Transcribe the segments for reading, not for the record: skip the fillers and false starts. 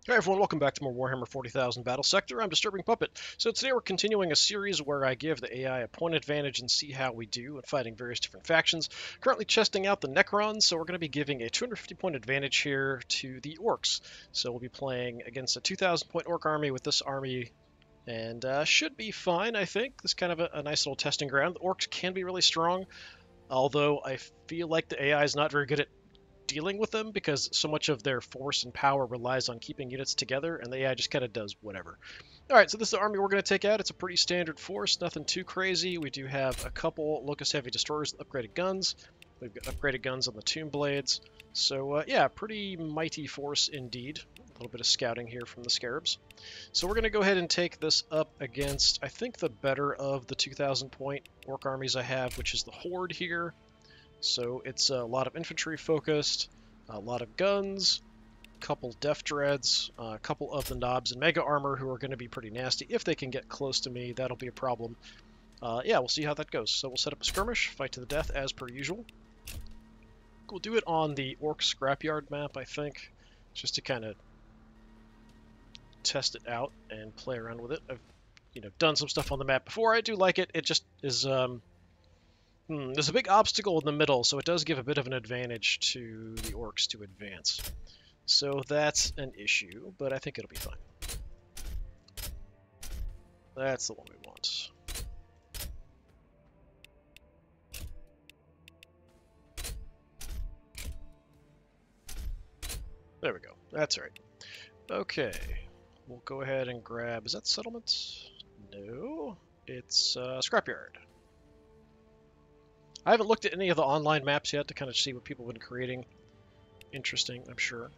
Hey everyone, welcome back to more Warhammer 40,000 Battlesector. I'm DisturbingPuppet. So today we're continuing a series where I give the AI a point advantage and see how we do at fighting various different factions. Currently testing out the Necrons, so we're going to be giving a 250 point advantage here to the Orks. So we'll be playing against a 2,000 point Ork army with this army, and should be fine, I think. This is kind of a nice little testing ground. The Orks can be really strong, although I feel like the AI is not very good at dealing with them because so much of their force and power relies on keeping units together, and the AI just kind of does whatever. Alright, so this is the army we're going to take out. It's a pretty standard force, nothing too crazy. We do have a couple Locust Heavy Destroyers with upgraded guns. We've got upgraded guns on the Tomb Blades. So yeah, pretty mighty force indeed. A little bit of scouting here from the Scarabs. So we're going to go ahead and take this up against, I think, the better of the 2,000 point Ork armies I have, which is the Horde here. So it's a lot of infantry focused, a lot of guns, a couple Def Dreads, a couple of the Knobs and Mega Armor who are going to be pretty nasty. If they can get close to me, that'll be a problem. Yeah, we'll see how that goes. So we'll set up a skirmish, fight to the death as per usual. We'll do it on the Ork Scrapyard map, I think, just to kind of test it out and play around with it. I've done some stuff on the map before. I do like it. It just is... there's a big obstacle in the middle, so it does give a bit of an advantage to the Orks to advance. So that's an issue, but I think it'll be fine. That's the one we want. There we go. That's right. Okay. We'll go ahead and grab... Is that settlement? No. It's Scrapyard. I haven't looked at any of the online maps yet to kind of see what people have been creating. Interesting, I'm sure.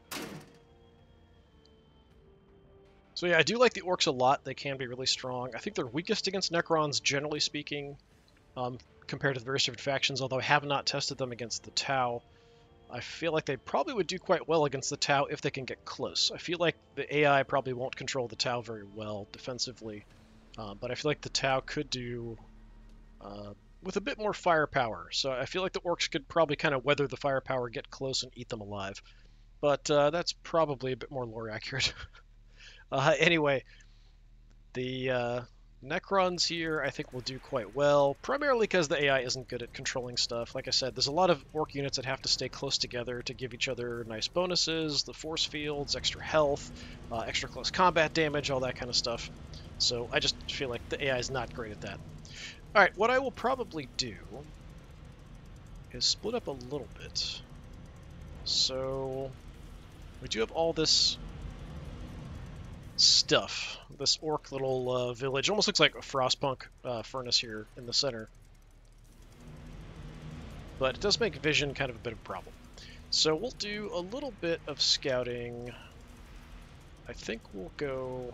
So yeah, I do like the Orks a lot. They can be really strong. I think they're weakest against Necrons, generally speaking, compared to the various different factions, although I have not tested them against the Tau. I feel like they probably would do quite well against the Tau if they can get close. I feel like the AI probably won't control the Tau very well defensively, but I feel like the Tau could do... with a bit more firepower. So I feel like the Orks could probably kind of weather the firepower, get close, and eat them alive. But that's probably a bit more lore accurate. Anyway, the Necrons here I think will do quite well, primarily because the AI isn't good at controlling stuff. Like I said, there's a lot of Ork units that have to stay close together to give each other nice bonuses, the force fields, extra health, extra close combat damage, all that kind of stuff. So I just feel like the AI is not great at that. Alright, what I will probably do is split up a little bit. So, we do have all this stuff. This Ork little village. Almost looks like a Frostpunk furnace here in the center. But it does make vision kind of a bit of a problem. So we'll do a little bit of scouting. I think we'll go...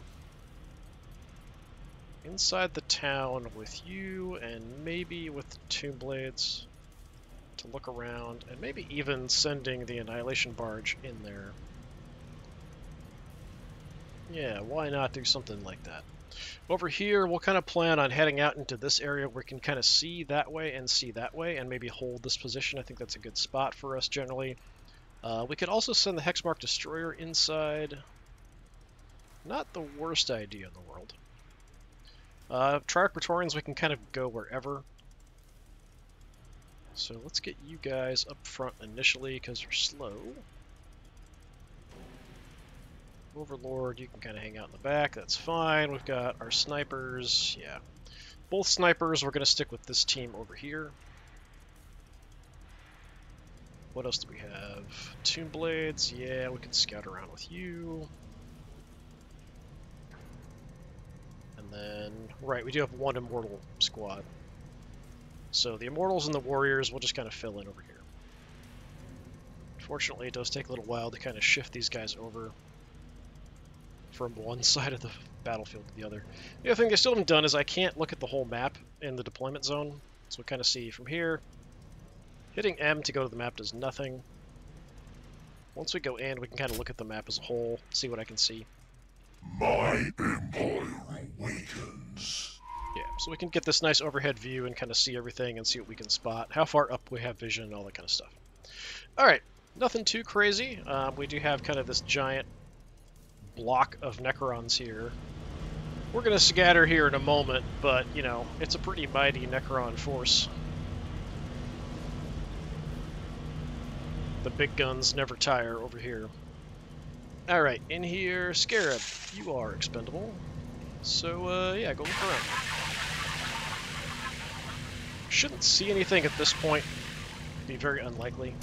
inside the town with you, and maybe with the Tomb Blades to look around, and maybe even sending the Annihilation Barge in there. Yeah, why not do something like that? Over here, we'll kind of plan on heading out into this area where we can kind of see that way, and maybe hold this position. I think that's a good spot for us generally. We could also send the Hexmark Destroyer inside. Not the worst idea in the world. Triarch Praetorians, we can kind of go wherever. So let's get you guys up front initially, because you're slow. Overlord, you can kind of hang out in the back, that's fine. We've got our snipers, yeah. Both snipers, we're going to stick with this team over here. What else do we have? Tomb Blades, yeah, we can scout around with you. And then, right, we do have one Immortal squad. So the Immortals and the Warriors will just kind of fill in over here. Unfortunately, it does take a little while to kind of shift these guys over from one side of the battlefield to the other. The other thing they still haven't done is I can't look at the whole map in the deployment zone. So we kind of see from here. Hitting M to go to the map does nothing. Once we go in, we can kind of look at the map as a whole, see what I can see. My empire awakens. Yeah, so we can get this nice overhead view and kind of see everything and see what we can spot, how far up we have vision, all that kind of stuff. Alright, nothing too crazy. We do have kind of this giant block of Necrons here. We're going to scatter here in a moment, but, you know, it's a pretty mighty Necron force. The big guns never tire over here. Alright, in here, Scarab, you are expendable. So, yeah, go look around. Shouldn't see anything at this point. Be very unlikely.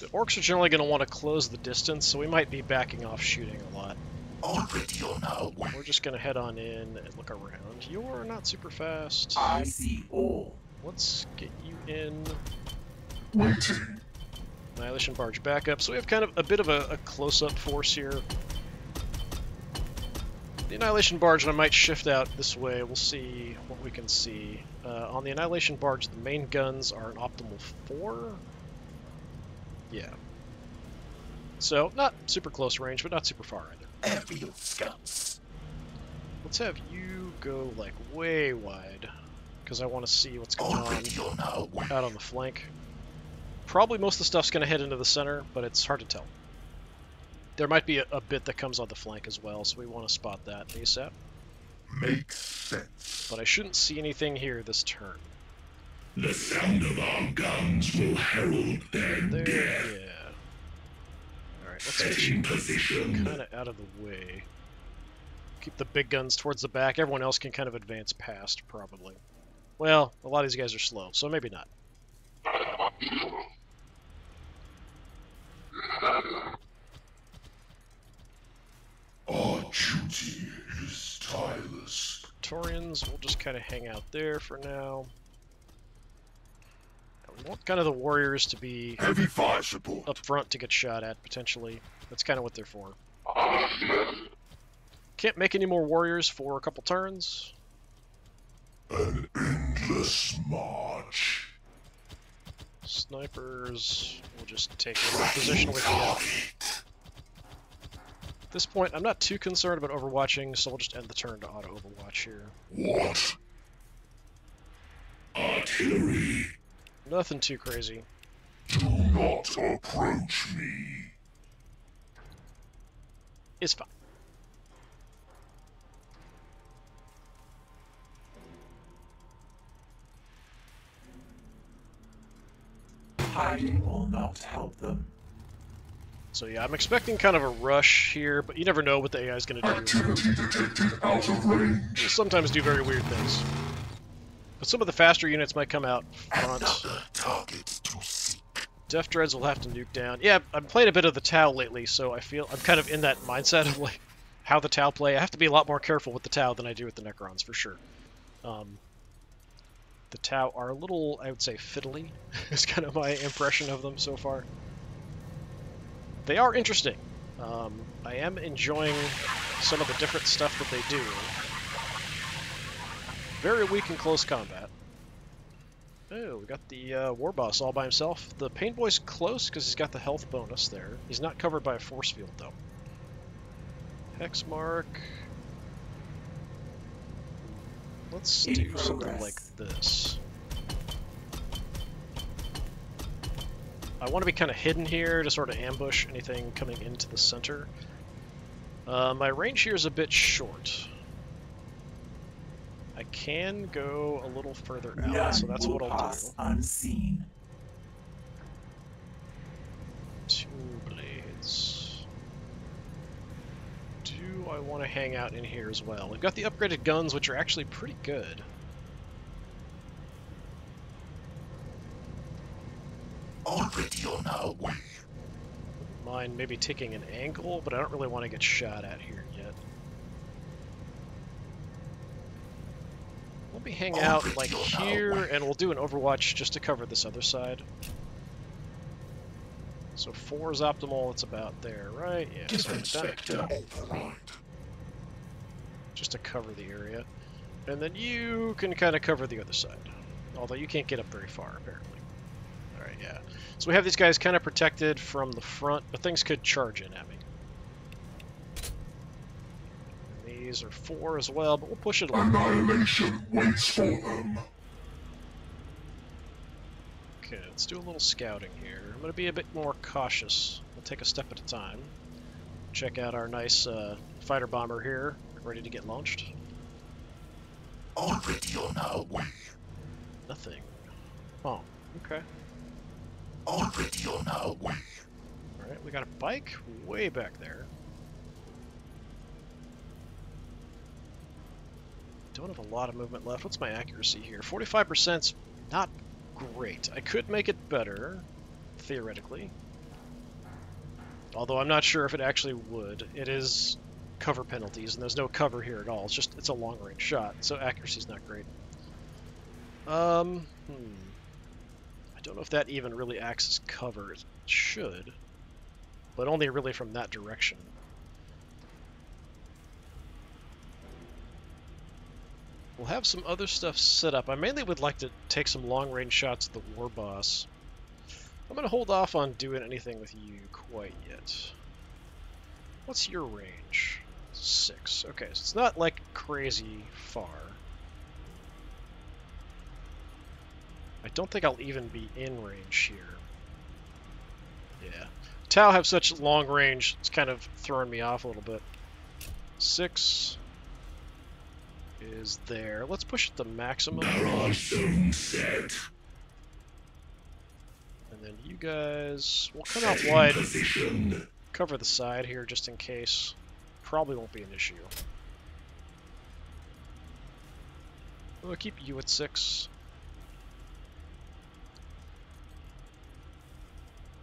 The Orks are generally going to want to close the distance, so we might be backing off shooting a lot. Already on our way. We're just going to head on in and look around. You're not super fast. I see all. Let's get you in. Waiting. Annihilation Barge backup. So we have kind of a bit of a close-up force here. The Annihilation Barge, and I might shift out this way. We'll see what we can see. On the Annihilation Barge, the main guns are an optimal 4. Yeah. So, not super close range, but not super far either. Aerial scouts. Let's have you go, like, way wide, because I want to see what's going on out on the flank. Probably most of the stuff's going to head into the center, but it's hard to tell. There might be a bit that comes on the flank as well, so we want to spot that ASAP. Makes sense. But I shouldn't see anything here this turn. The sound of our guns will herald their There, death. yeah. Alright, let's get Setting you position. kind of out of the way. Keep the big guns towards the back. Everyone else can kind of advance past, probably. Well, a lot of these guys are slow, so maybe not. Our duty is tireless. Praetorians, we'll just kind of hang out there for now. We want kind of the warriors to be Heavy fire support. up front to get shot at, potentially. That's kind of what they're for. Can't make any more warriors for a couple turns. An endless march. Snipers, we'll just take a position with you. At this point, I'm not too concerned about overwatching, so we'll just end the turn to auto-overwatch here. What? Artillery. Nothing too crazy. Do not approach me. It's fine. Hiding will not help them. So yeah, I'm expecting kind of a rush here, but you never know what the AI is going to do. Activity detected out of range. It'll sometimes do very weird things. But some of the faster units might come out front. Another target to seek. Death Dreads will have to nuke down. Yeah, I'm playing a bit of the Tau lately, so I feel I'm kind of in that mindset of like how the Tau play. I have to be a lot more careful with the Tau than I do with the Necrons, for sure. The Tau are a little, I would say, fiddly, is kind of my impression of them so far. They are interesting. I am enjoying some of the different stuff that they do. Very weak in close combat. Oh, we got the War Boss all by himself. The Pain Boy's close because he's got the health bonus there. He's not covered by a force field, though. Hexmark. Let's do something like this. I want to be kind of hidden here to sort of ambush anything coming into the center. My range here is a bit short. I can go a little further out, so that's what I'll do. Unseen. 2 blades. Do I want to hang out in here as well? We've got the upgraded guns, which are actually pretty good. Already on our way. Mind maybe taking an angle, but I don't really want to get shot at here yet. Let me hang out like here, and we'll do an overwatch just to cover this other side. So 4 is optimal, it's about there, right? Yeah, so Sector override. just to cover the area. And then you can kind of cover the other side. Although you can't get up very far, apparently. Alright, yeah. So we have these guys kind of protected from the front, but things could charge in at me. And these are 4 as well, but we'll push it a little bit. Annihilation waits for them. Okay, let's do a little scouting here. I'm going to be a bit more cautious. We'll take a step at a time. Check out our nice fighter bomber here, ready to get launched. Already on our way. Nothing. Oh, okay. Already on our way. Alright, we got a bike way back there. Don't have a lot of movement left. What's my accuracy here? 45%'s not great. I could make it better, theoretically. Although I'm not sure if it actually would. It is cover penalties, and there's no cover here at all. It's a long-range shot, so accuracy's not great. I don't know if that even really acts as cover. It should, but only really from that direction. We'll have some other stuff set up. I mainly would like to take some long-range shots at the war boss. I'm going to hold off on doing anything with you quite yet. What's your range? 6. Okay, so it's not like crazy far. I don't think I'll even be in range here. Yeah. Tau have such long range, it's kind of throwing me off a little bit. 6 is there. Let's push it to maximum. Barrage set. And then you guys will come out wide. Position. Cover the side here just in case. Probably won't be an issue. We'll keep you at 6.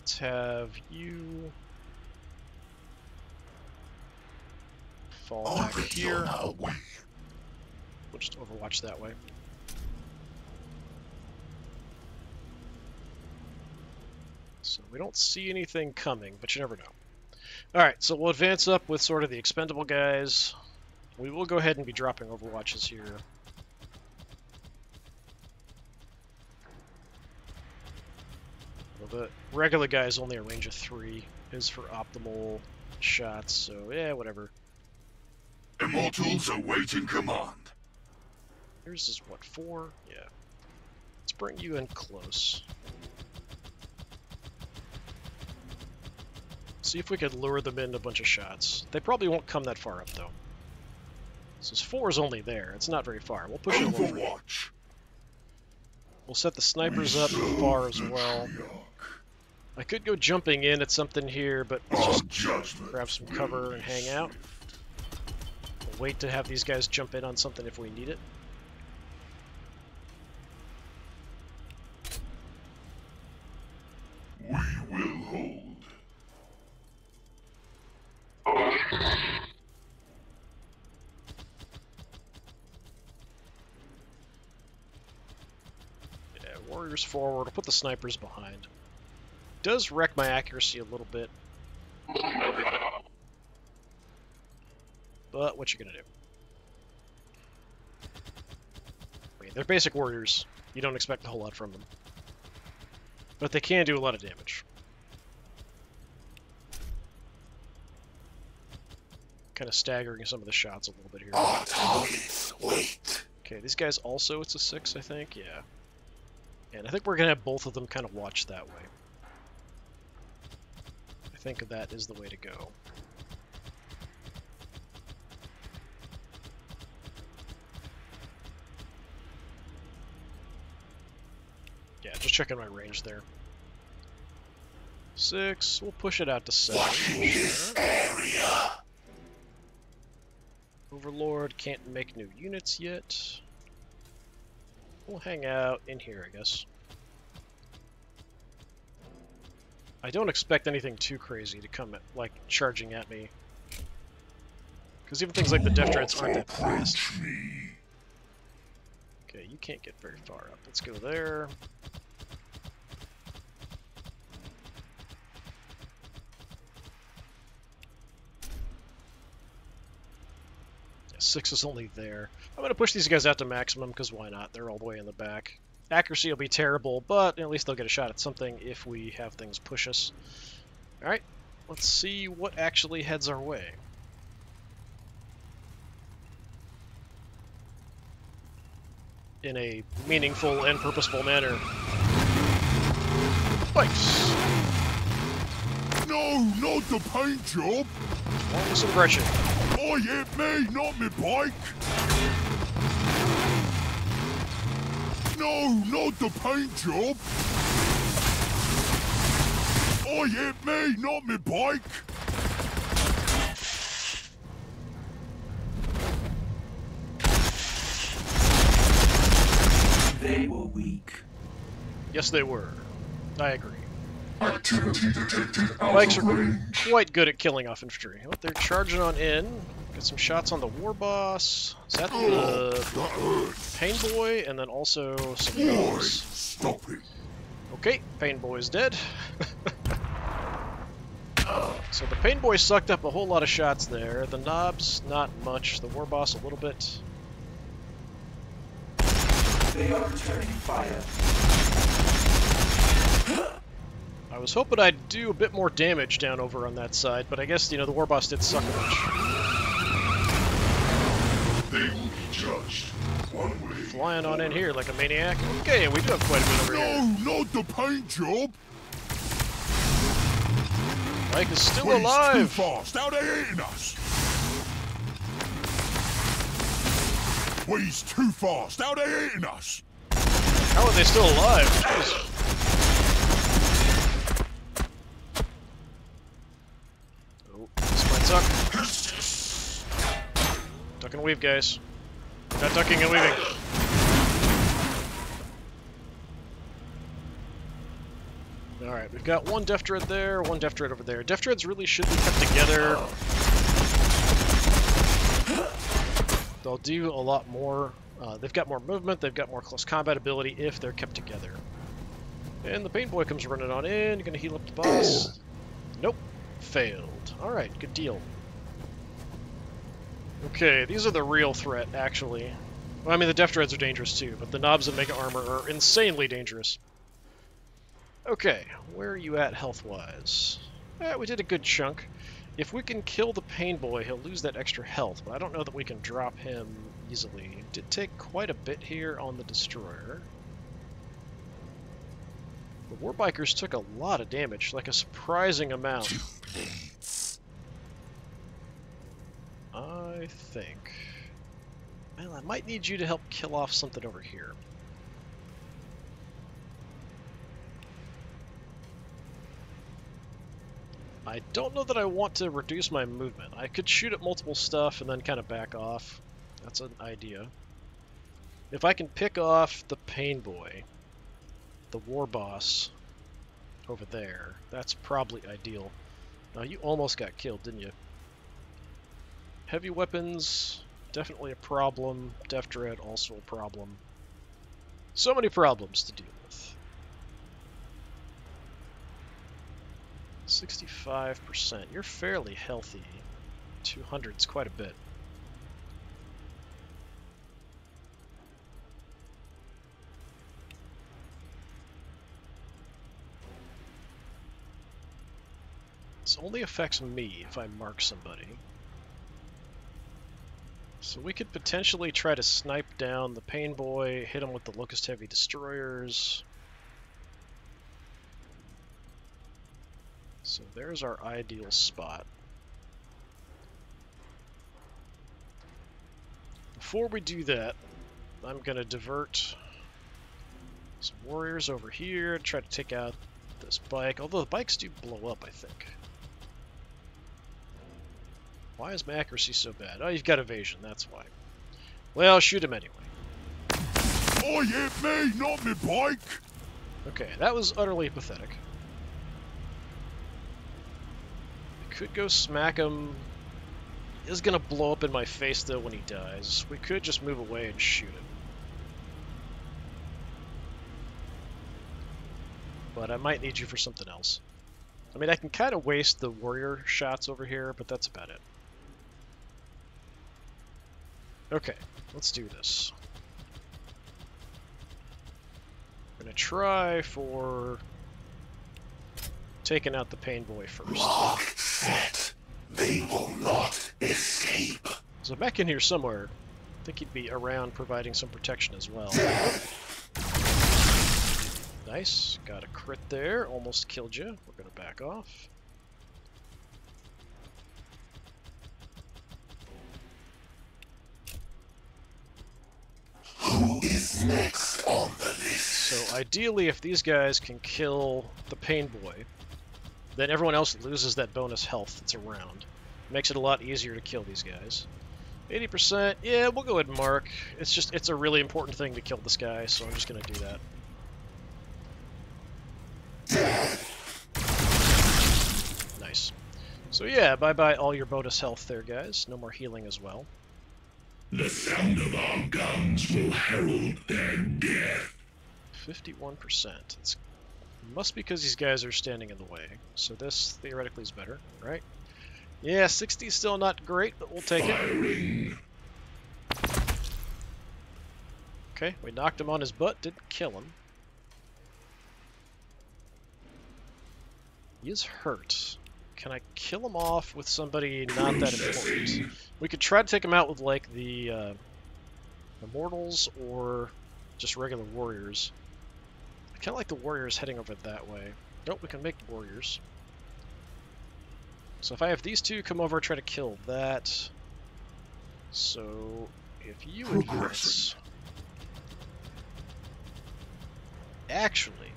Let's have you fall back here. We'll just overwatch that way. So we don't see anything coming, but you never know. Alright, so we'll advance up with sort of the expendable guys. We will go ahead and be dropping overwatches here. Well, the regular guy is only a range of 3. Is for optimal shots, so yeah, whatever. Immortals awaiting command. Yours is what, 4? Yeah. Let's bring you in close. See if we could lure them in a bunch of shots. They probably won't come that far up, though. Since 4 is only there, it's not very far. We'll push it a little further. We'll set the snipers up far as well. I could go jumping in at something here, but let's just grab some cover and hang out. We'll wait to have these guys jump in on something if we need it. We will hold. Yeah, warriors forward. I'll put the snipers behind. Does wreck my accuracy a little bit. But what you gonna do? I mean, they're basic warriors. You don't expect a whole lot from them. But they can do a lot of damage. Kind of staggering some of the shots a little bit here. Our targets wait. Okay, these guys also, it's a 6, I think, yeah. And I think we're going to have both of them kind of watch that way. I think that is the way to go. Yeah, just checking my range there. 6, we'll push it out to 7. Watching this area. Overlord can't make new units yet. We'll hang out in here, I guess. I don't expect anything too crazy to come at, like, charging at me. Because even things like the Death Dreads aren't that fast. Okay, you can't get very far up. Let's go there. Yeah, 6 is only there. I'm going to push these guys out to maximum, because why not? They're all the way in the back. Accuracy will be terrible, but at least they'll get a shot at something if we have things push us. Alright, let's see what actually heads our way. In a meaningful and purposeful manner. Spikes! No No, not the paint job. Roll with some aggression. I hit me, not me bike. No, not the paint job. I hit me, not me bike. They were weak. Yes, they were. I agree. Activity detected out Bikes of are range. quite good at killing off infantry. Oh, they're charging on in. Get some shots on the war boss. Is that Oh, the that hurts. Pain Boy? And then also some Boy, dogs. stop it. Okay, Pain Boy's dead. So the Pain Boy sucked up a whole lot of shots there. The knobs, not much. The war boss, a little bit. They are returning fire. I was hoping I'd do a bit more damage down over on that side, but I guess, you know, the war boss did suck a bunch. They will be judged one way. Flying on in here like a maniac. Okay, we do have quite a bit over here. No, not the paint job. Mike is still He's too alive. fast. How they eating us? He's too fast. How they eating us? How are they still alive? Jeez. Oh, this might suck. Duck and weave, guys. Not ducking and weaving. Alright, we've got one Death Dread there, one Death Dread over there. Death Dreads really should be kept together. They'll do a lot more. They've got more movement, they've got more close combat ability if they're kept together. And the Pain Boy comes running on in, gonna heal up the boss. Nope. Failed. Alright, good deal. Okay, these are the real threat, actually. Well, I mean, the Death Dreads are dangerous too, but the knobs and Mega Armor are insanely dangerous. Okay, where are you at health-wise? We did a good chunk. If we can kill the Pain Boy, he'll lose that extra health, but I don't know that we can drop him easily. It did take quite a bit here on the Destroyer. The Warbikers took a lot of damage, like a surprising amount. I think... Well, I might need you to help kill off something over here. I don't know that I want to reduce my movement. I could shoot at multiple stuff and then kind of back off. That's an idea. If I can pick off the Pain Boy, the War Boss over there, that's probably ideal. Now, you almost got killed, didn't you? Heavy weapons, definitely a problem. Death Dread, also a problem. So many problems to deal with. 65%. You're fairly healthy. 200's quite a bit. This only affects me if I mark somebody. So we could potentially try to snipe down the Pain Boy, hit him with the Locust Heavy Destroyers. So there's our ideal spot. Before we do that, I'm going to divert some warriors over here to try to take out this bike, although the bikes do blow up, I think. Why is my accuracy so bad? Oh, you've got evasion, that's why. Well, shoot him anyway. Oh, hit me, not me bike. Okay, that was utterly pathetic. I could go smack him. He is going to blow up in my face, though, when he dies. We could just move away and shoot him. But I might need you for something else. I mean, I can kind of waste the warrior shots over here, but that's about it. Okay, let's do this. I'm going to try for taking out the Pain Boy first. Lock set. They will not escape. There's a mech in here somewhere. I think he'd be around providing some protection as well. Nice. Got a crit there. Almost killed you. We're going to back off. is next on the list? So ideally, if these guys can kill the Pain Boy, then everyone else loses that bonus health that's around. Makes it a lot easier to kill these guys. 80%, yeah, we'll go ahead and mark. It's a really important thing to kill this guy, so I'm just gonna do that. Nice. So yeah, bye-bye all your bonus health there, guys. No more healing as well. The sound of our guns will herald their death. 51%. It must be because these guys are standing in the way. So this theoretically is better, right? Yeah, 60 is still not great, but we'll take it. Okay, we knocked him on his butt, didn't kill him. He is hurt. Can I kill him off with somebody not that important? We could try to take him out with, like, the Immortals or just regular warriors. I kind of like the warriors heading over that way. Nope, we can make warriors. So if I have these two come over and try to kill that... So, if you advance... Actually,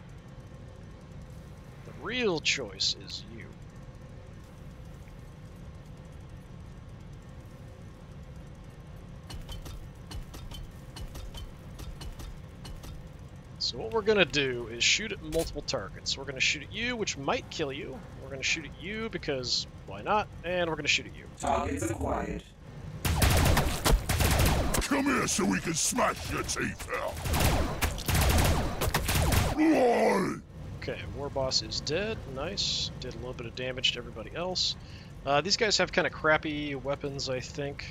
the real choice is you. So what we're going to do is shoot at multiple targets. We're going to shoot at you, which might kill you. We're going to shoot at you because why not? And we're going to shoot at you. Targets acquired. Come here so we can smash your teeth out. Okay, War Boss is dead. Nice. Did a little bit of damage to everybody else. These guys have kind of crappy weapons, I think.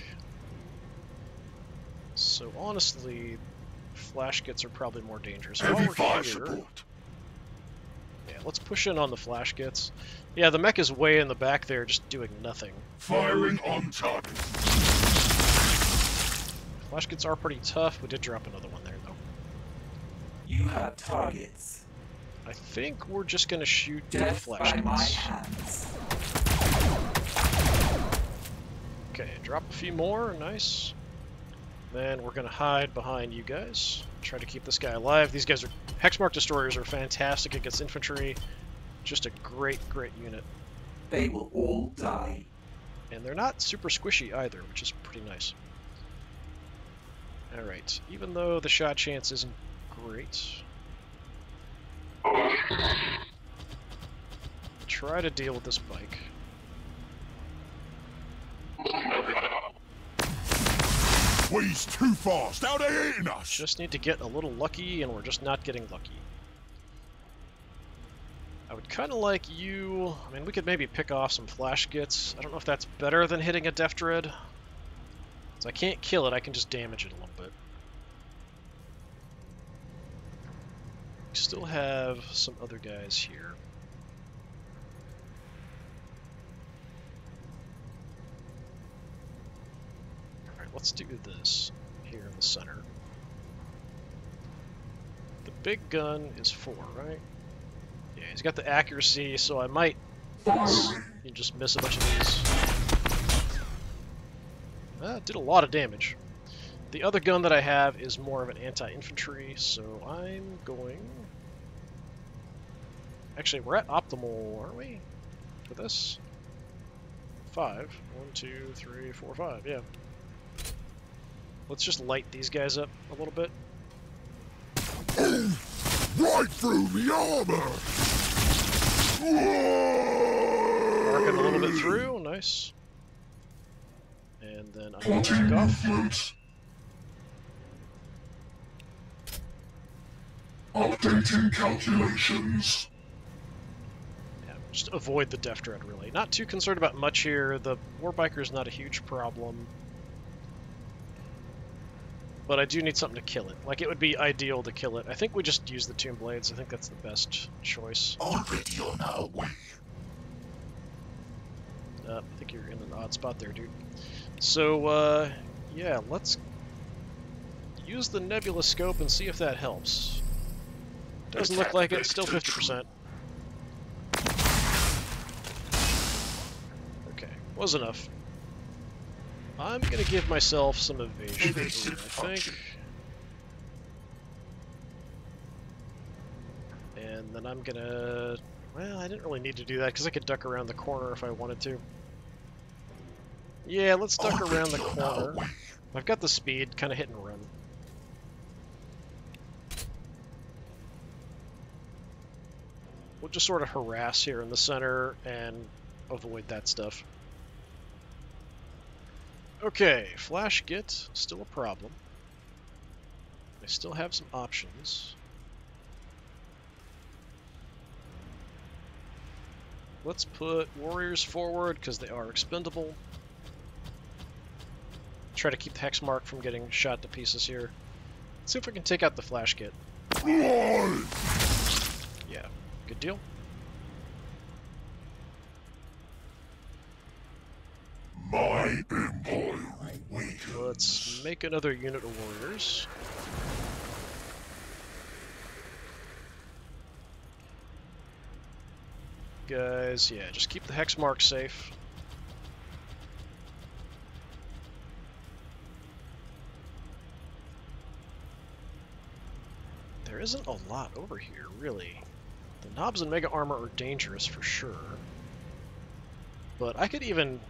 So honestly, flash gits are probably more dangerous. While Heavy we're fire here, support. yeah, let's push in on the flash gits. Yeah, the mech is way in the back there, just doing nothing. Firing on target. Flash gits are pretty tough. We did drop another one there, though. You have targets. I think we're just going to shoot the Death flash by my gits. hands. Okay, drop a few more. Nice. Then we're going to hide behind you guys. Try to keep this guy alive. These guys are... Hexmark destroyers are fantastic against infantry. Just a great, great unit. They will all die. And they're not super squishy either, which is pretty nice. Alright, even though the shot chance isn't great, try to deal with this bike. He's too fast. Now they're eating us. Just need to get a little lucky, and we're just not getting lucky. I would kind of like you... I mean, we could maybe pick off some flash gits. I don't know if that's better than hitting a Death Dread. So I can't kill it, I can just damage it a little bit. We still have some other guys here. Alright, let's do this here in the center. The big gun is 4, right? Yeah, he's got the accuracy, so I might you just miss a bunch of these. Did a lot of damage. The other gun that I have is more of an anti-infantry, so I'm going... Actually, we're at optimal, aren't we? For this? 5. 1, 2, 3, 4, 5, yeah. Let's just light these guys up a little bit. Right through the armor. Arcing a little bit through, nice. And then I'm going to take off. Updating calculations. Yeah, just avoid the Death Dread, really. Not too concerned about much here. The Warbiker is not a huge problem. But I do need something to kill it. Like, it would be ideal to kill it. I think we just use the Tomb Blades. I think that's the best choice. Already on our way. I think you're in an odd spot there, dude. So, yeah, let's use the Nebula Scope and see if that helps. Doesn't look like it. Still 50%. Okay, was enough. I'm gonna give myself some evasion. Ooh, I think And then I'm gonna... Well, I didn't really need to do that because I could duck around the corner if I wanted to. Yeah, let's duck around the corner. I've got the speed, kind of hit and run. We'll just sort of harass here in the center and avoid that stuff. Okay, flash get, still a problem. I still have some options. Let's put warriors forward because they are expendable. Try to keep the hex mark from getting shot to pieces here. Let's see if we can take out the flash kit. Yeah, good deal. My empire awakens. Let's make another unit of warriors. Guys, yeah, just keep the hex mark safe. There isn't a lot over here, really. The knobs and mega armor are dangerous for sure. But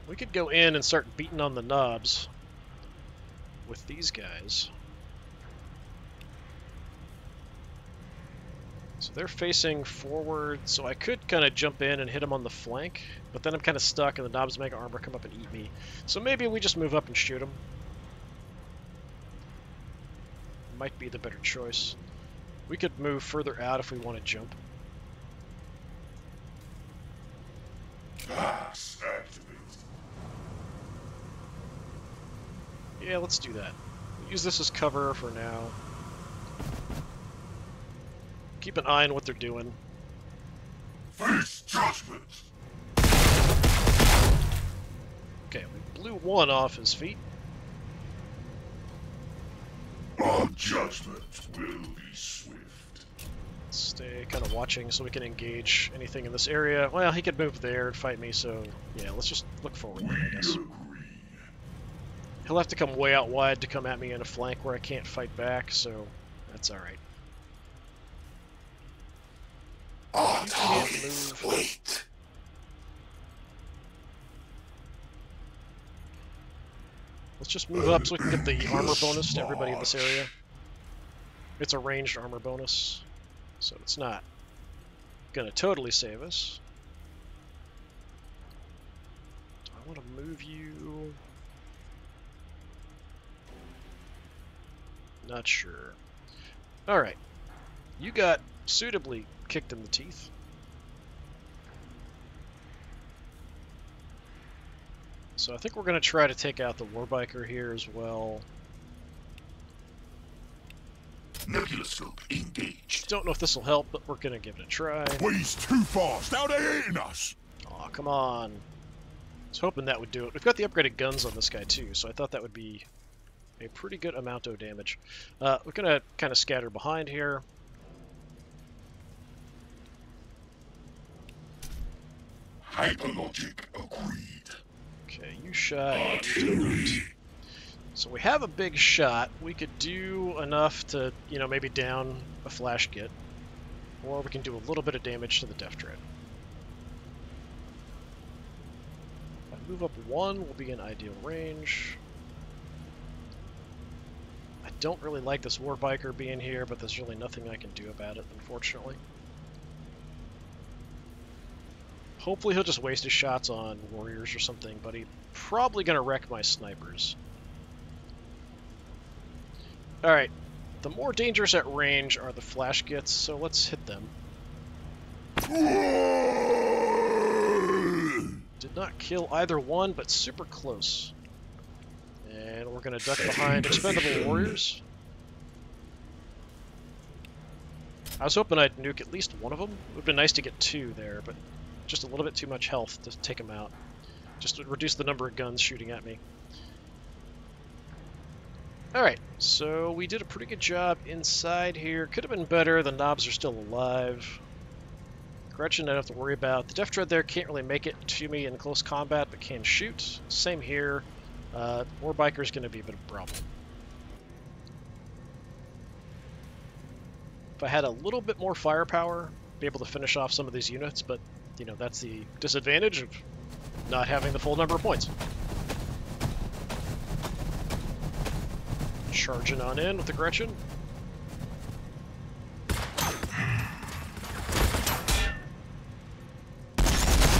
we could go in and start beating on the knobs with these guys. So they're facing forward, so I could kind of jump in and hit them on the flank, but then I'm kind of stuck and the knobs and mega armor come up and eat me. So maybe we just move up and shoot them. Might be the better choice. We could move further out if we want to jump. Pass activate. Yeah, let's do that. We'll use this as cover for now. Keep an eye on what they're doing. Face judgment. Okay, we blew one off his feet. Our judgment will be swift. Stay kind of watching so we can engage anything in this area. Well, he could move there and fight me, so yeah, let's just look forward then, I guess. He'll have to come way out wide to come at me in a flank where I can't fight back, so that's alright. Our target, wait. Let's just move up so we can get the armor bonus to everybody in this area. It's a ranged armor bonus, so it's not gonna totally save us. Do I want to move you? Not sure. Alright. You got suitably kicked in the teeth. So I think we're going to try to take out the warbiker here as well. Nebula scope engaged. Don't know if this will help, but we're going to give it a try. He's too fast. Now they're hitting us. Aw, come on. I was hoping that would do it. We've got the upgraded guns on this guy too, so I thought that would be a pretty good amount of damage. We're going to kind of scatter behind here. Hyperlogic agreed. Okay, you shot. So we have a big shot. We could do enough to, you know, maybe down a flash kit. Or we can do a little bit of damage to the Death Dread. If I move up one, we'll be in ideal range. I don't really like this warbiker being here, but there's really nothing I can do about it, unfortunately. Hopefully he'll just waste his shots on warriors or something, but he's probably going to wreck my snipers. Alright, the more dangerous at range are the flash gets, so let's hit them. Did not kill either one, but super close. And we're going to duck behind expendable warriors. I was hoping I'd nuke at least one of them. It would have been nice to get two there, but just a little bit too much health to take him out. Just to reduce the number of guns shooting at me. Alright, so we did a pretty good job inside here. Could have been better. The knobs are still alive. Gretchen I don't have to worry about. The Death Dread there can't really make it to me in close combat, but can shoot. Same here. Warbiker's going to be a bit of a problem. If I had a little bit more firepower, be able to finish off some of these units, but, you know, that's the disadvantage of not having the full number of points. Charging on in with the Gretchen.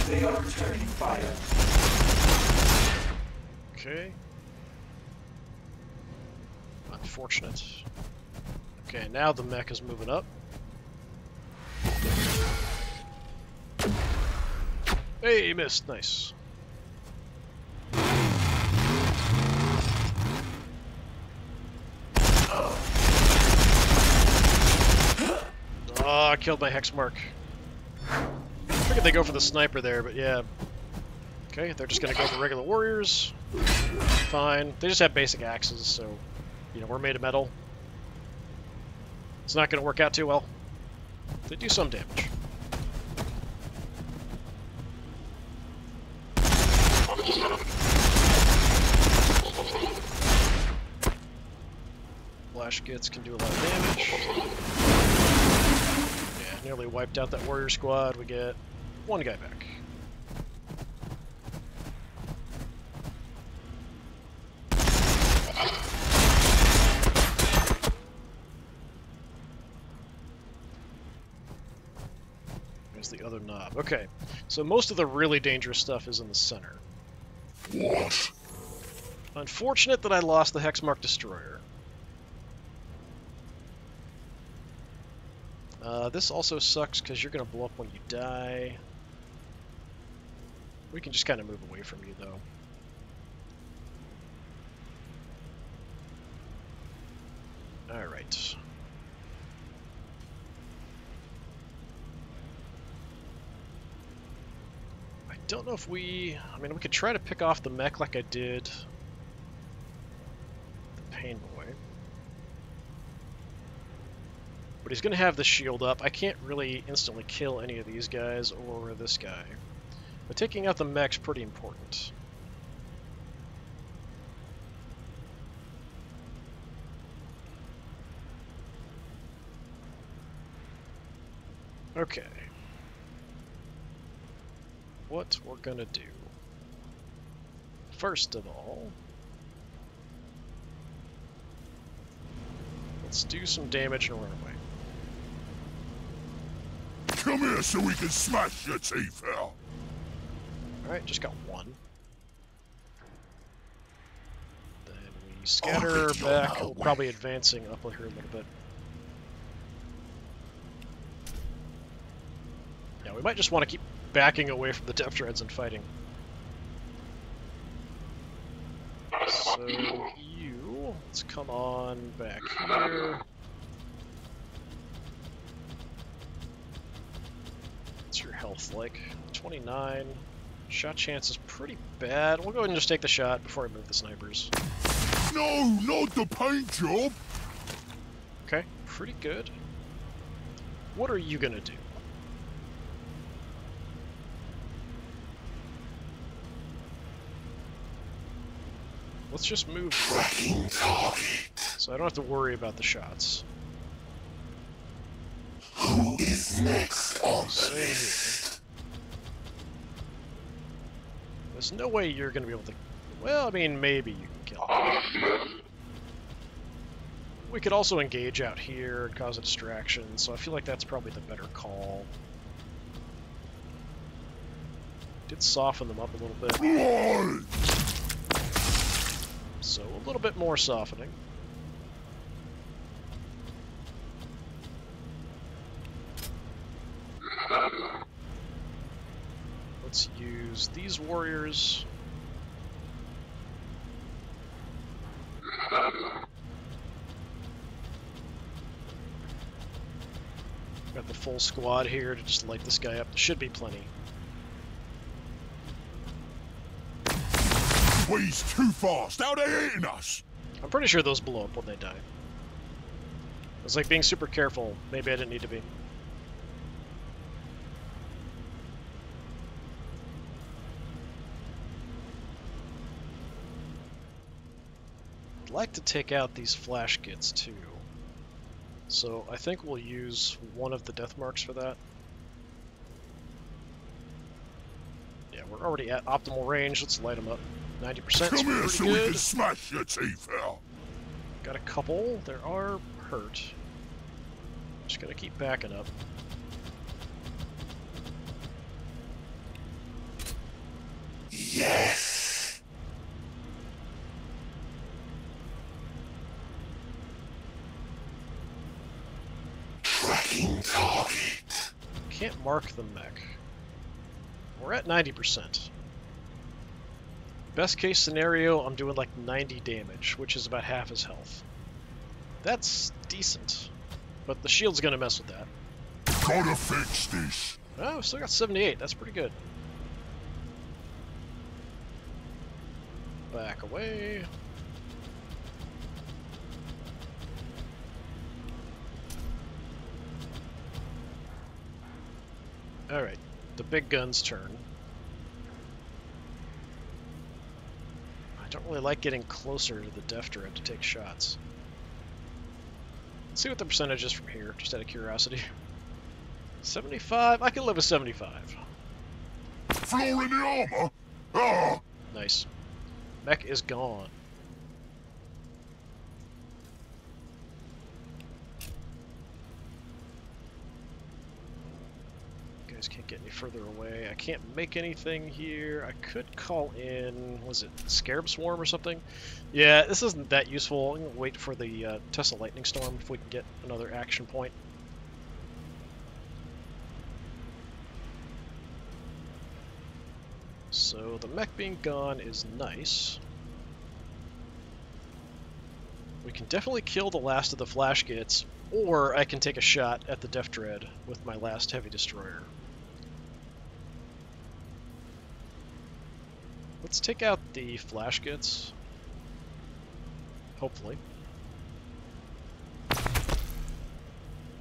They are returning fire. Okay. Unfortunate. Okay, now the mech is moving up. Hey, he missed. Nice. Oh, I killed my hex mark. I figured they go for the sniper there, but yeah. Okay, they're just gonna go for regular warriors. Fine. They just have basic axes, so, you know, we're made of metal. It's not gonna work out too well. They do some damage. Flash gets can do a lot of damage. Yeah, nearly wiped out that warrior squad. We get one guy back. There's the other knob. Okay, so most of the really dangerous stuff is in the center. What? Unfortunate that I lost the Hexmark Destroyer. This also sucks because you're going to blow up when you die. We can just kind of move away from you, though. Alright. I don't know if we... I mean, we could try to pick off the mech like I did the Pain Boy. But he's going to have the shield up. I can't really instantly kill any of these guys or this guy. But taking out the mech's pretty important. Okay. What we're going to do. First of all, let's do some damage and run away. Come here so we can smash your teeth out. Alright, just got one. Then we scatter back, probably advancing up here a little bit. Yeah, we might just want to keep backing away from the depth treads and fighting. So you, let's come on back here. What's your health like? 29. Shot chance is pretty bad. We'll go ahead and just take the shot before I move the snipers. No, not the paint job. Okay, pretty good. What are you gonna do? Let's just move Tracking target. so I don't have to worry about the shots. Who is next on the Same list? here. There's no way you're gonna be able to... Well, I mean, maybe you can kill him. We could also engage out here and cause a distraction, so I feel like that's probably the better call. Did soften them up a little bit. Why? So a little bit more softening. Let's use these warriors. Got the full squad here to just light this guy up. There should be plenty. He's too fast. How they eating us? I'm pretty sure those blow up when they die. It was like being super careful. Maybe I didn't need to be. I'd like to take out these flash gits too. So I think we'll use one of the death marks for that. We're already at optimal range. Let's light them up. 90% is Come here pretty so we good. can smash your teeth out. Got a couple. There are hurt. Just gonna keep backing up. Yes. Tracking target. Can't mark the mech. We're at 90%. Best case scenario, I'm doing like 90 damage, which is about half his health. That's decent. But the shield's gonna mess with that. Gotta fix this. Oh, still got 78. That's pretty good. Back away. Alright, the big gun's turn. I don't really like getting closer to the Death Dread to take shots. Let's see what the percentage is from here, just out of curiosity. 75? I can live with 75. Flaw in the armor? Ah! Nice. Mech is gone. You guys can't get any further away. I can't make anything here. I could call in, was it Scarab Swarm or something? Yeah, this isn't that useful. I'm going to wait for the Tesla Lightning Storm if we can get another action point. So the mech being gone is nice. We can definitely kill the last of the flash gits, or I can take a shot at the Death Dread with my last heavy destroyer. Let's take out the flash gits. Hopefully.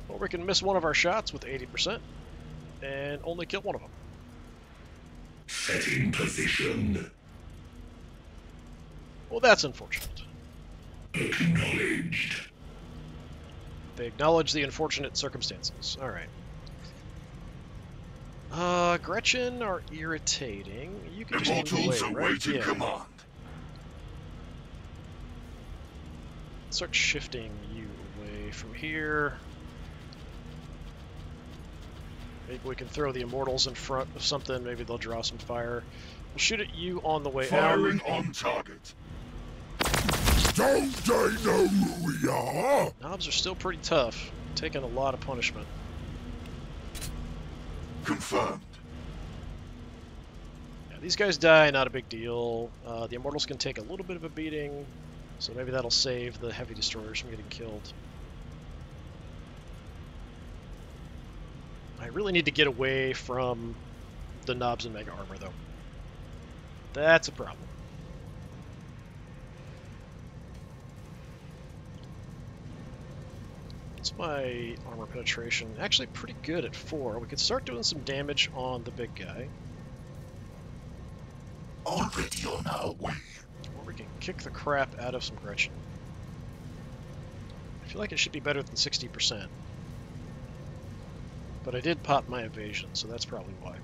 Or we can miss one of our shots with 80% and only kill one of them. Setting position. Well, that's unfortunate. Acknowledged. They acknowledge the unfortunate circumstances. Alright. Gretchen are irritating. You can just move Immortals away, right? awaiting Yeah. command. Start shifting you away from here. Maybe we can throw the Immortals in front of something. Maybe they'll draw some fire. We'll shoot at you on the way Firing out. on target. Don't they know who we are? Knobs are still pretty tough. Taking a lot of punishment. Confirmed. Yeah, these guys die, not a big deal. The Immortals can take a little bit of a beating, so maybe that'll save the heavy destroyers from getting killed. I really need to get away from the Knobs and Mega Armor, though. That's a problem. What's my armor penetration? Actually pretty good at 4. We could start doing some damage on the big guy. Already on our way. Or we can kick the crap out of some Gretchen. I feel like it should be better than 60%. But I did pop my evasion, so that's probably why.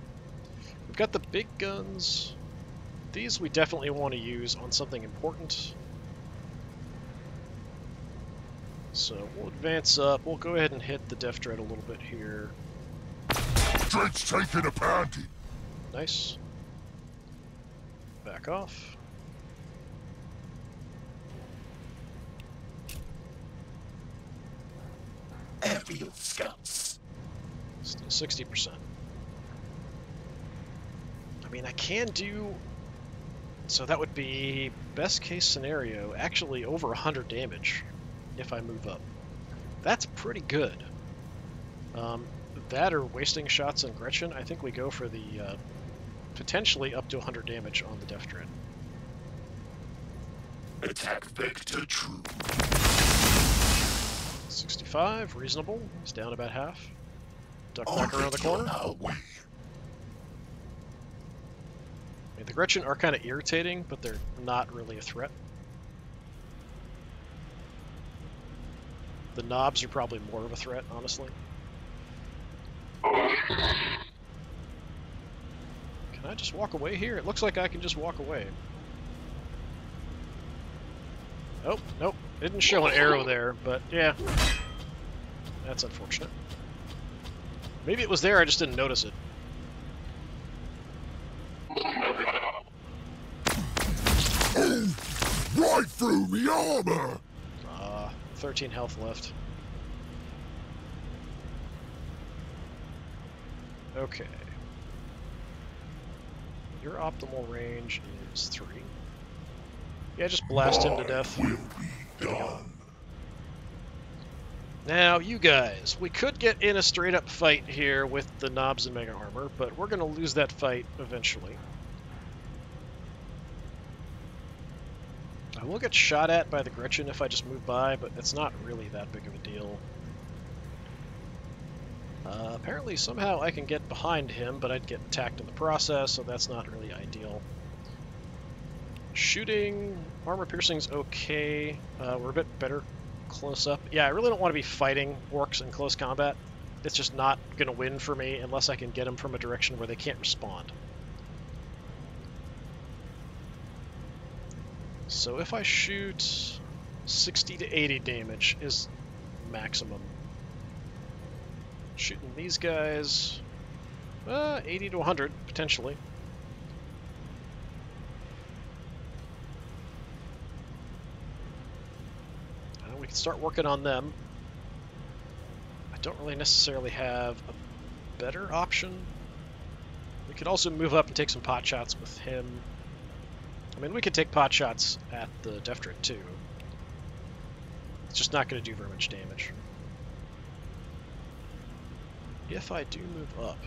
We've got the big guns. These we definitely want to use on something important. So we'll advance up. We'll go ahead and hit the Death Dread a little bit here. Dread's taking a pounding. Nice. Back off. Airfield scouts. Still 60%. I mean, I can do... So that would be, best case scenario, actually over 100 damage if I move up. That's pretty good. That or wasting shots on Gretchen, I think we go for the potentially up to 100 damage on the Death Dread. Attack vector true. 65, reasonable. He's down about half. Duck back around the corner. Our way. I mean, the Gretchen are kind of irritating, but they're not really a threat. The Knobs are probably more of a threat, honestly. Can Can I just walk away here? It looks like I can just walk away. Oh, nope. Didn't show an arrow there, but yeah. That's unfortunate. Maybe it was there, I just didn't notice it. Oh, right through me armor! 13 health left. Okay. Your optimal range is 3. Yeah, just blast him to death. Will be done. Now, you guys, we could get in a straight-up fight here with the knobs and mega armor, but we're going to lose that fight eventually. I will get shot at by the Gretchen if I just move by, but it's not really that big of a deal. Apparently, somehow I can get behind him, but I'd get attacked in the process, so that's not really ideal. Shooting, armor piercing's okay. We're a bit better close up. Yeah, I really don't want to be fighting orcs in close combat. It's just not going to win for me unless I can get them from a direction where they can't respond. So if I shoot 60 to 80 damage is maximum. Shooting these guys, 80 to 100 potentially. We can start working on them. I don't really necessarily have a better option. We could also move up and take some pot shots with him. I mean, we could take pot shots at the Deftrit too. It's just not going to do very much damage. If I do move up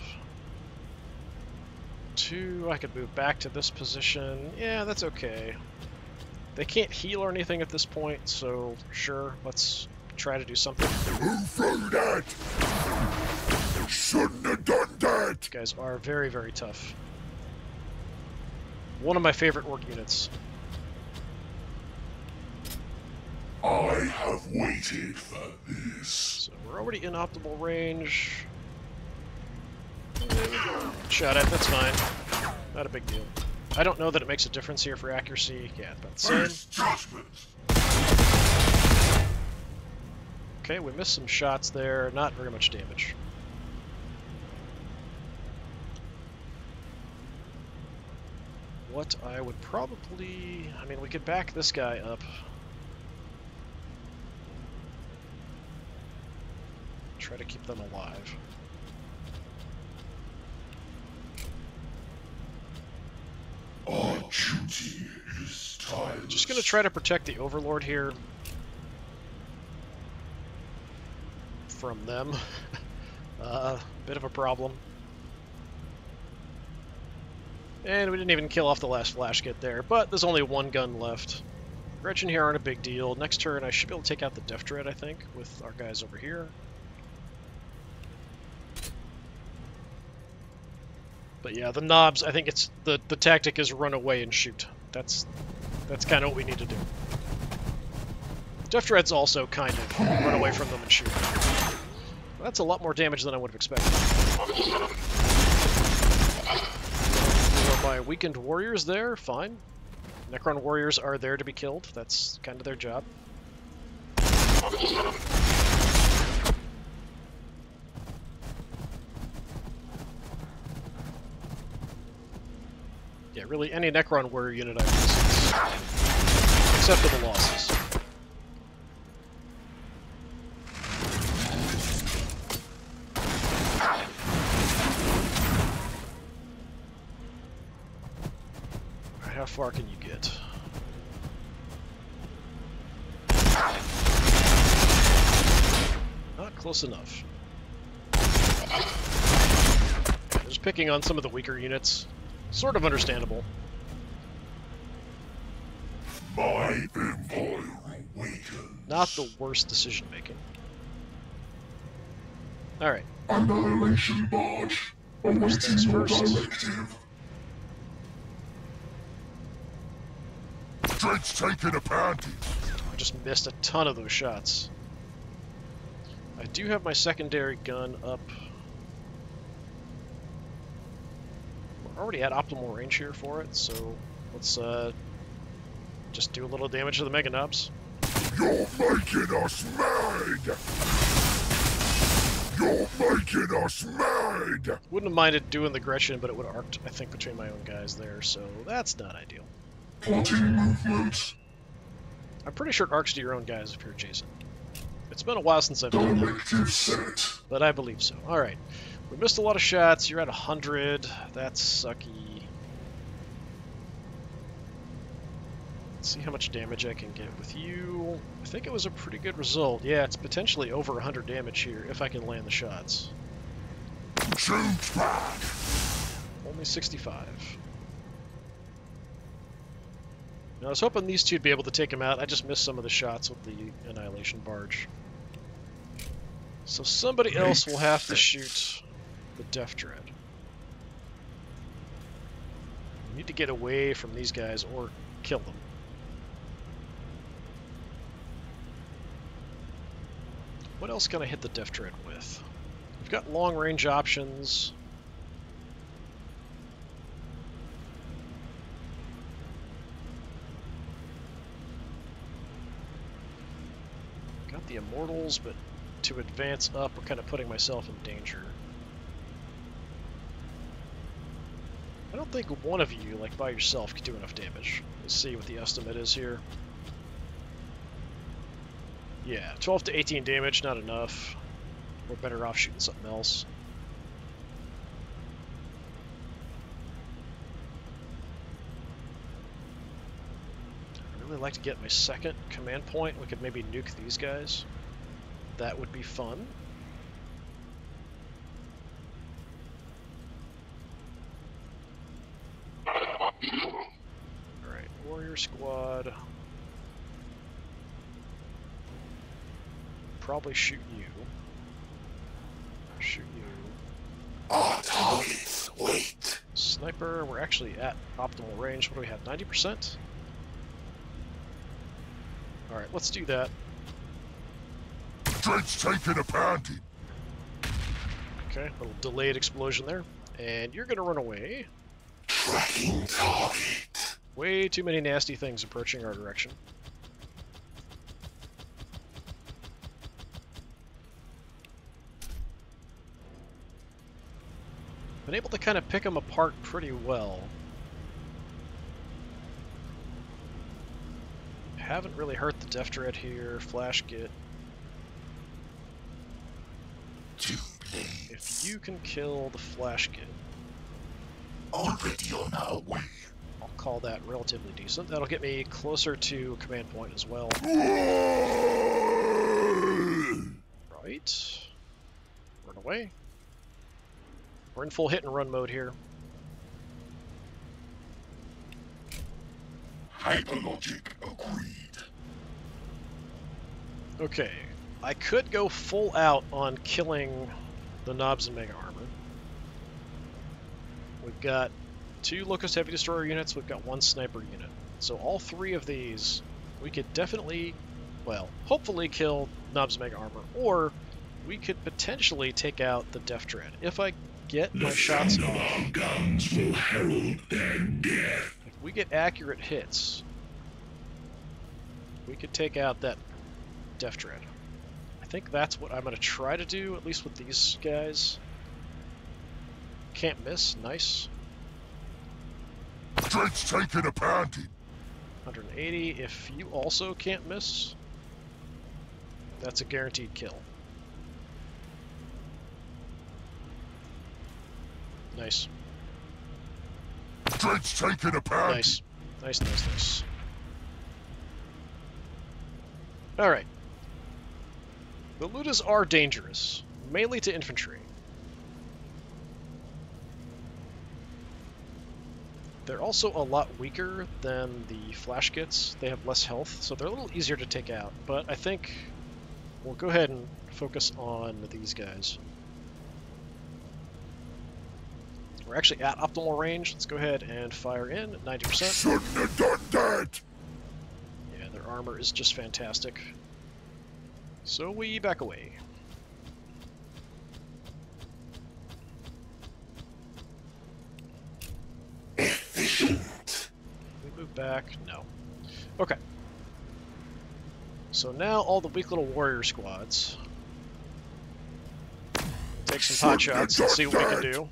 2, I could move back to this position. Yeah, that's okay. They can't heal or anything at this point, so sure, let's try to do something. Move through that! Shouldn't have done that! These guys are very, very tough. One of my favorite orc units. I have waited for this. So we're already in optimal range. Shot at, that's fine. Not a big deal. I don't know that it makes a difference here for accuracy. Yeah, about the same. Judgment. Okay, we missed some shots there. Not very much damage. What I would probably... I mean, we could back this guy up. Try to keep them alive. Our duty is tireless. Just gonna try to protect the Overlord here from them. Bit of a problem. And we didn't even kill off the last flash kit there, but there's only one gun left. Gretchen here aren't a big deal. Next turn I should be able to take out the Death Dread, I think, with our guys over here. But yeah, the knobs, I think it's the tactic is run away and shoot. That's kind of what we need to do. Death Dread's also kind of run away from them and shoot. That's a lot more damage than I would have expected. My weakened warriors there, fine. Necron warriors are there to be killed. That's kind of their job. Yeah, really, any Necron warrior unit I use is acceptable losses. How far can you get? Not close enough. Just picking on some of the weaker units. Sort of understandable. My empire awakens. Not the worst decision making. Alright. Annihilation barge. Awaiting your directive. Dread's taking a pounding. I just missed a ton of those shots. I do have my secondary gun up. We're already at optimal range here for it, so let's just do a little damage to the Mega Nubs. You're making us mad! You're making us mad! Wouldn't have minded doing the Gretchen, but it would have arced, I think, between my own guys there, so that's not ideal. Plotting movement. I'm pretty sure it arcs to your own guys if you're adjacent. It's been a while since I've done that, Directive set. but I believe so. Alright, we missed a lot of shots, you're at 100, that's sucky. Let's see how much damage I can get with you. I think it was a pretty good result. Yeah, it's potentially over 100 damage here if I can land the shots. Shoot back! Only 65. Now, I was hoping these two would be able to take him out. I just missed some of the shots with the Annihilation Barge. So somebody else will have to shoot the Death Dread. We need to get away from these guys or kill them. What else can I hit the Death Dread with? We've got long-range options. Got the Immortals, but to advance up, we're kind of putting myself in danger. I don't think one of you, like by yourself, could do enough damage. Let's see what the estimate is here. Yeah, 12 to 18 damage, not enough. We're better off shooting something else. I'd really like to get my second command point. We could maybe nuke these guys. That would be fun. Alright, Warrior Squad. Probably shoot you. Shoot you. Our targets wait. Sniper, we're actually at optimal range. What do we have? 90%? Alright, let's do that. Dread's taking a pounding. Okay, a little delayed explosion there. And you're gonna run away. Tracking target. Way too many nasty things approaching our direction. Been able to kind of pick them apart pretty well. Haven't really hurt the Death Dread here. Flash Git. If you can kill the Flash Git, Already on our way. I'll call that relatively decent. That'll get me closer to a command point as well. Right. Run away. We're in full hit and run mode here. Hyperlogic agreed. Okay. I could go full out on killing the Knobs and Mega Armor. We've got 2 Locust Heavy Destroyer units, we've got 1 Sniper unit. So all 3 of these, we could definitely, well, hopefully kill Knobs and Mega Armor, or we could potentially take out the Death Dread. If I get my shots off, our guns will herald their death. if we get accurate hits, we could take out that Death Dread. I think that's what I'm going to try to do, at least with these guys. Can't miss, nice. Dread's taking a pounding. 180, if you also can't miss, that's a guaranteed kill. Nice. Dread's taking a pounding. Nice. Nice, nice, nice. Alright. The Ludas are dangerous, mainly to infantry. They're also a lot weaker than the Flash Gits. They have less health, so they're a little easier to take out. But I think we'll go ahead and focus on these guys. We're actually at optimal range. Let's go ahead and fire in at 90%. Shouldn't have done that. Yeah, their armor is just fantastic. So we back away. back? No. Okay. So now all the weak little warrior squads. Take some pot shots and see what we can do.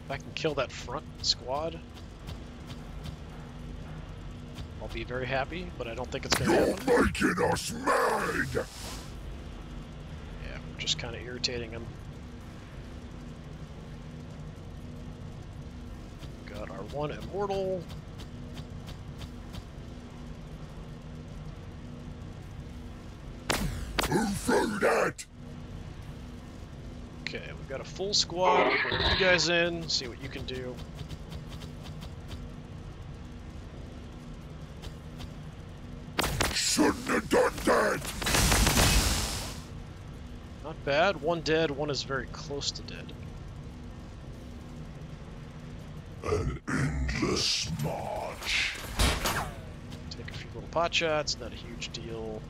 If I can kill that front squad, I'll be very happy, but I don't think it's going to happen. You're making us mad! Yeah, we're just kind of irritating him. Got our one immortal. Who threw that? Okay, we've got a full squad. Bring you guys in, see what you can do. Shouldn't have done that! Not bad. One dead, one is very close to dead. An endless march. Take a few little pot shots, not a huge deal.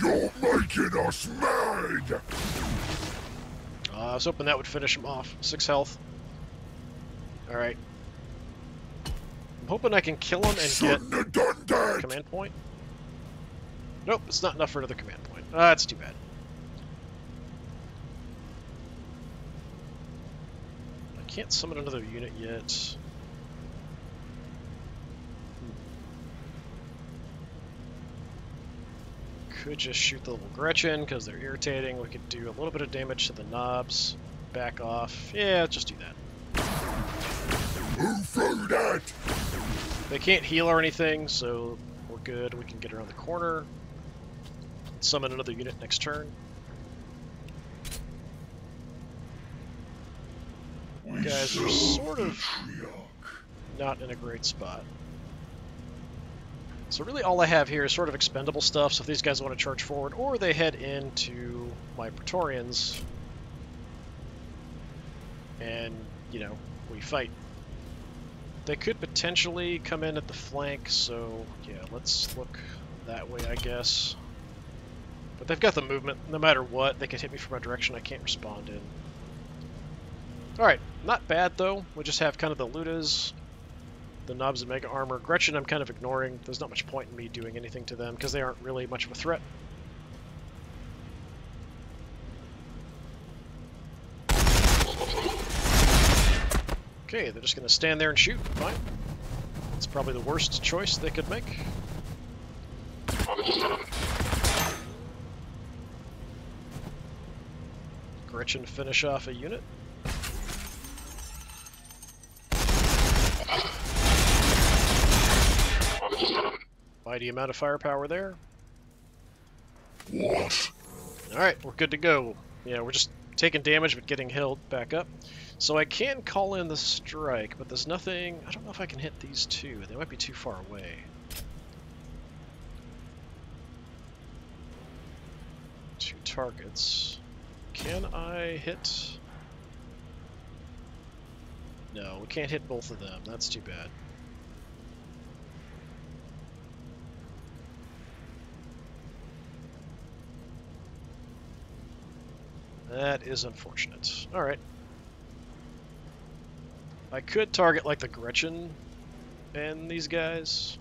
You're making us mad! I was hoping that would finish him off. 6 health. Alright. I'm hoping I can kill him and get Shouldn't have done that! command point. Nope, it's not enough for another command point. That's too bad. I can't summon another unit yet. Could just shoot the little Gretchen because they're irritating. We could do a little bit of damage to the knobs. Back off. Yeah, let's just do that. Who threw that? They can't heal or anything, so we're good. We can get around the corner. Summon another unit next turn. You guys are sort of not in a great spot. So really all I have here is sort of expendable stuff, so if these guys want to charge forward, or they head into my Praetorians, and, you know, we fight. They could potentially come in at the flank, so yeah, let's look that way, I guess. But they've got the movement. No matter what, they can hit me from a direction I can't respond in. Alright, not bad though. We just have kind of the Ludas, the Knobs and Mega Armor. Gretchen I'm kind of ignoring. There's not much point in me doing anything to them because they aren't really much of a threat. Okay, they're just going to stand there and shoot. Fine. It's probably the worst choice they could make. Gretchen finish off a unit. Mighty amount of firepower there. What? Alright, we're good to go. Yeah, we're just taking damage but getting held back up. So I can call in the strike, but there's nothing... I don't know if I can hit these two. They might be too far away. Two targets. Can I hit... No, we can't hit both of them. That's too bad. That is unfortunate. Alright. I could target, like, the Gretchen and these guys.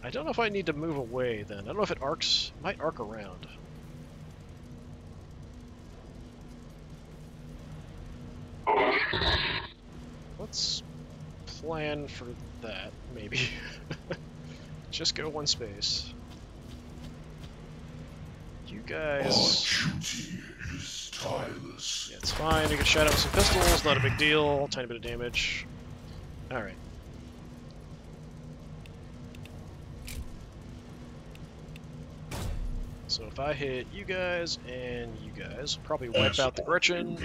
I don't know if I need to move away, then. I don't know if it arcs. It might arc around. Let's plan for that, maybe. Just go one space. You guys... Our duty is tireless. Yeah, it's fine. You can shot out with some pistols, not a big deal. Tiny bit of damage. Alright. So if I hit you guys and you guys, probably wipe out the Gretchen.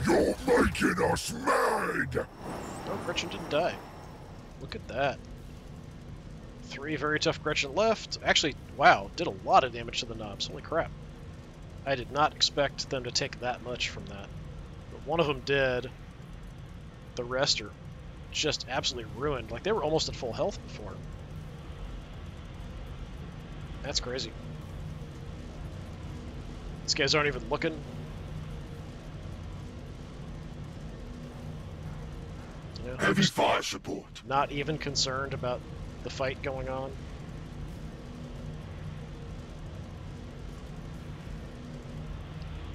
You're making us mad! Oh, Gretchen didn't die. Look at that. 3 very tough Gretchen left. Actually, wow, did a lot of damage to the knobs. Holy crap. I did not expect them to take that much from that. But one of them did. The rest are just absolutely ruined. Like, they were almost at full health before. That's crazy. These guys aren't even looking. You know, Heavy fire support. not even concerned about the fight going on.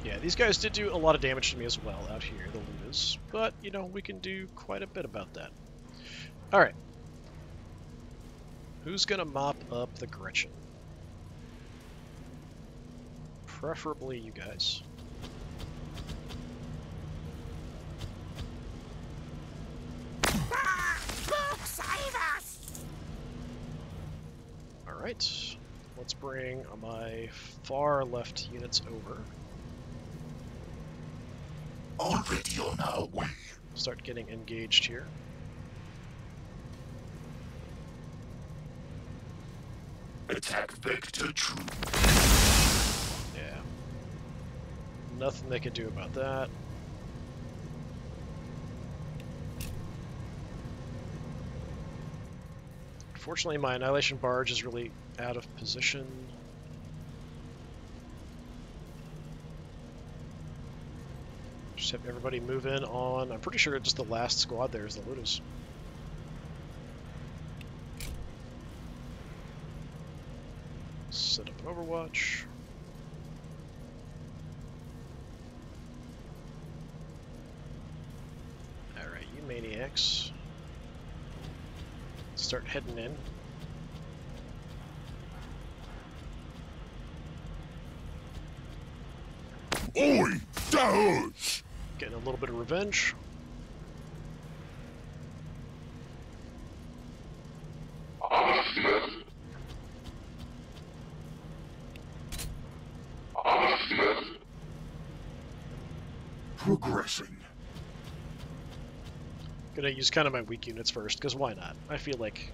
Yeah, these guys did do a lot of damage to me as well out here, the Ludas. But, you know, we can do quite a bit about that. Alright. Who's gonna mop up the Gretchen? Preferably you guys. Save us! Alright. Let's bring my far left units over. Already on our way. Start getting engaged here. Attack vector true. Yeah. Nothing they could do about that. Unfortunately, my Annihilation Barge is really out of position. Just have everybody move in on... I'm pretty sure just the last squad there is the Ludas. Set up an Overwatch. Alright, you maniacs. Start heading in. Oi! Does! Getting a little bit of revenge. Progressing. Gonna use kind of my weak units first, because why not? I feel like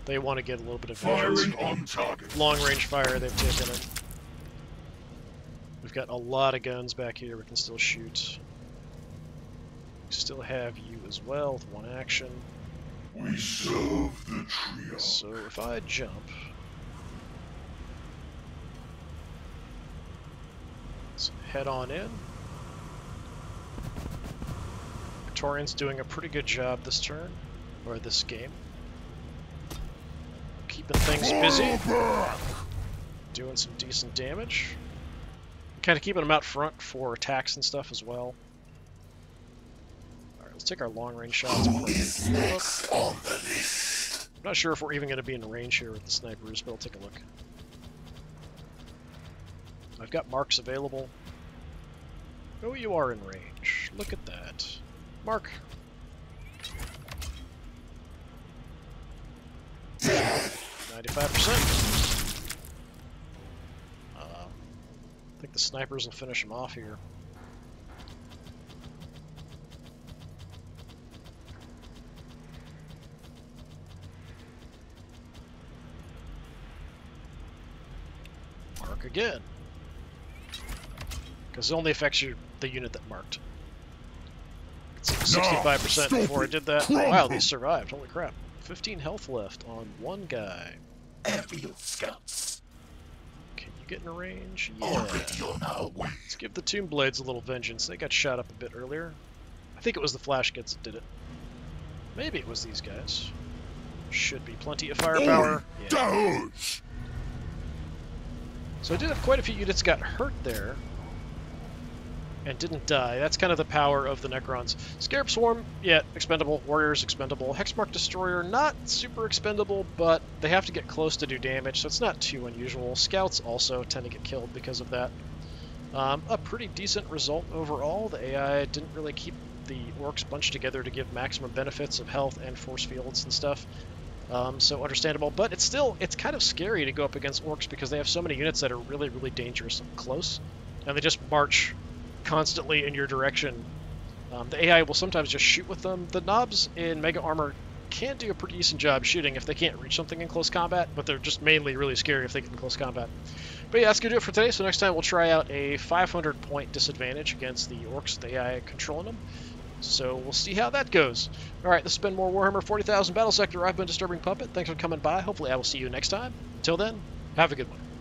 they want to get a little bit of vengeance. Firing on target. Long range fire they've taken it. We've got a lot of guns back here we can still shoot. We still have you as well with one action. We serve the trio. So if I jump... let's head on in. Praetorian's doing a pretty good job this turn, or this game. Keeping things busy. Doing some decent damage. Kind of keeping them out front for attacks and stuff as well. Alright, let's take our long range shots. Who is next on the list? I'm not sure if we're even going to be in range here with the snipers, but I'll take a look. I've got marks available. Oh, you are in range. Look at that. Mark. 95%. I think the snipers will finish him off here. Mark again. Because it only affects the unit that marked. It's 65% before I did that. Wow, they survived. Holy crap. 15 health left on one guy. Aerial scouts. Can you get in range? Yeah. Already on our way. Let's give the Tomb Blades a little vengeance. They got shot up a bit earlier. I think it was the Flash Gets that did it. Maybe it was these guys. Should be plenty of firepower. Yeah. Does! So I did have quite a few units got hurt there. And didn't die. That's kind of the power of the Necrons. Scarab Swarm, yeah, expendable. Warriors, expendable. Hexmark Destroyer, not super expendable, but they have to get close to do damage, so it's not too unusual. Scouts also tend to get killed because of that. A pretty decent result overall. The AI didn't really keep the Orks bunched together to give maximum benefits of health and force fields and stuff. So understandable, but it's kind of scary to go up against Orks because they have so many units that are really, really dangerous up close, and they just march constantly in your direction. The AI will sometimes just shoot with them. The knobs in Mega Armor can do a pretty decent job shooting if they can't reach something in close combat, but they're just mainly really scary if they get in close combat. But yeah, that's going to do it for today, so next time we'll try out a 500 point disadvantage against the Orks with the AI controlling them. So we'll see how that goes. All right, this has been more Warhammer 40,000 Battlesector. I've been Disturbing Puppet. Thanks for coming by. Hopefully I will see you next time. Until then, have a good one.